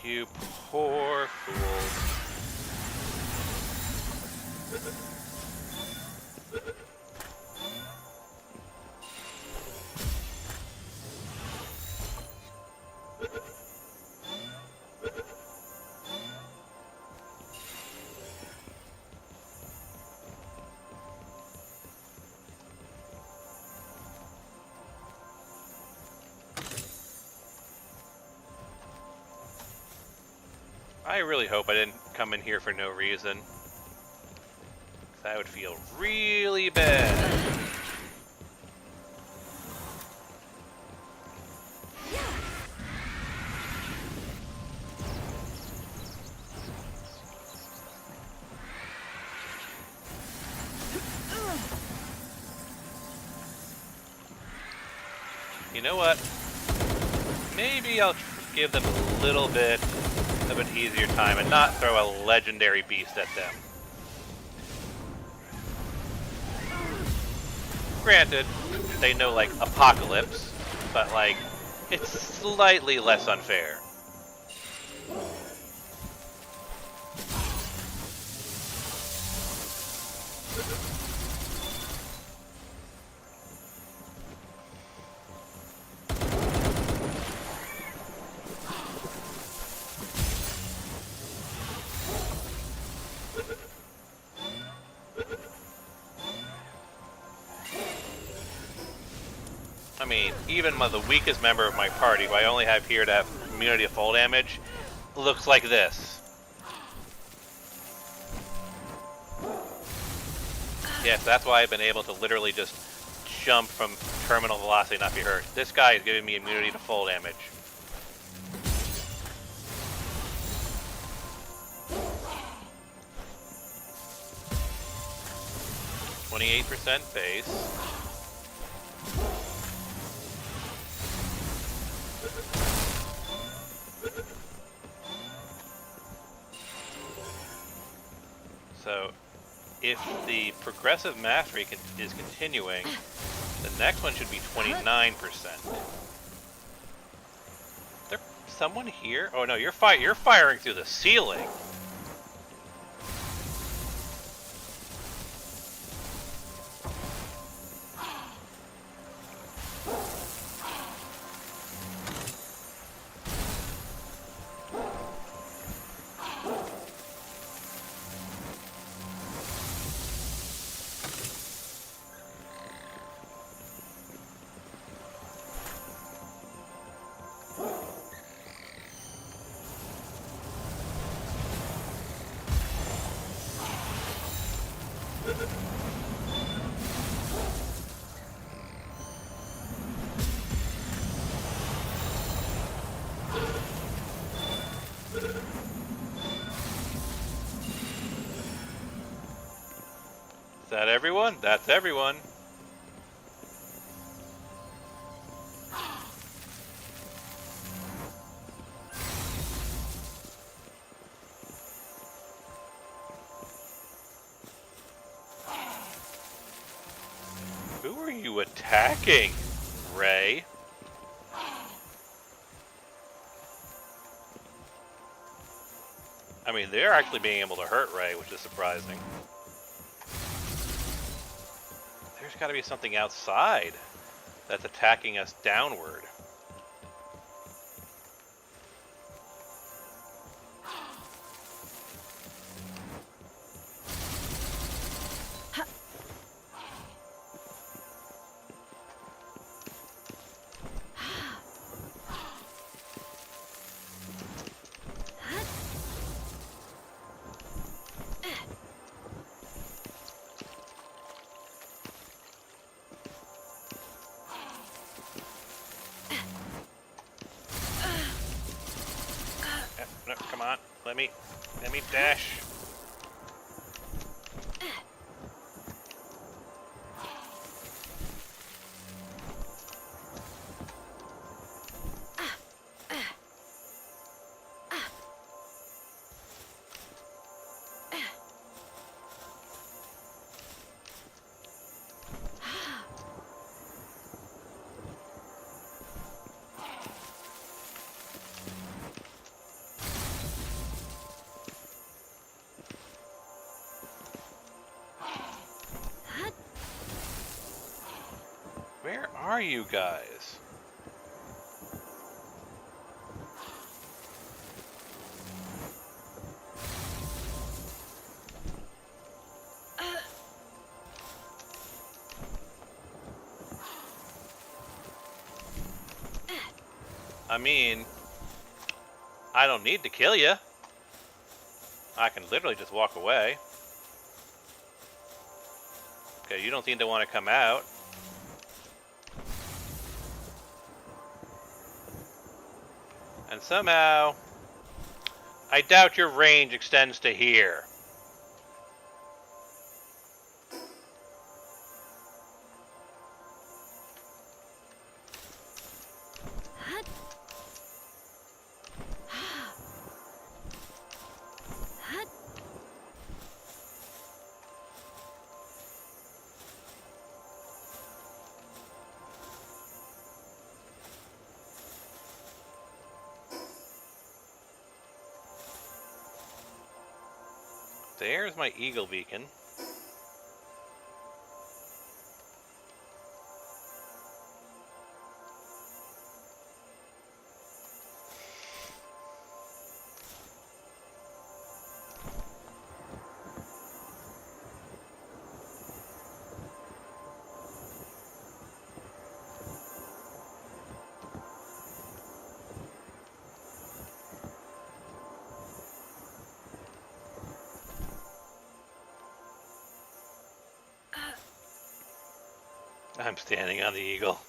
You poor fools. I really hope I didn't come in here for no reason. I would feel really bad. You know what? Maybe I'll give them a little bit of an easier time and not throw a legendary beast at them. Granted, they know, like, Apocalypse, but, like, it's slightly less unfair. I mean, even the weakest member of my party, who I only have here to have immunity to fall damage, looks like this. Yes, that's why I've been able to literally just jump from terminal velocity and not be hurt. This guy is giving me immunity to fall damage. %, base. So, if the progressive mastery is continuing, the next one should be 29%. There someone here? Oh no, you're firing through the ceiling. Is that everyone? That's everyone. Who are you attacking, Ray? I mean, they're actually being able to hurt Ray, which is surprising. There's got to be something outside that's attacking us downward. Come on, let me dash. Where are you guys? I mean, I don't need to kill you. I can literally just walk away. Okay, you don't seem to want to come out. And somehow, I doubt your range extends to here. There's my eagle beacon. I'm standing on the eagle.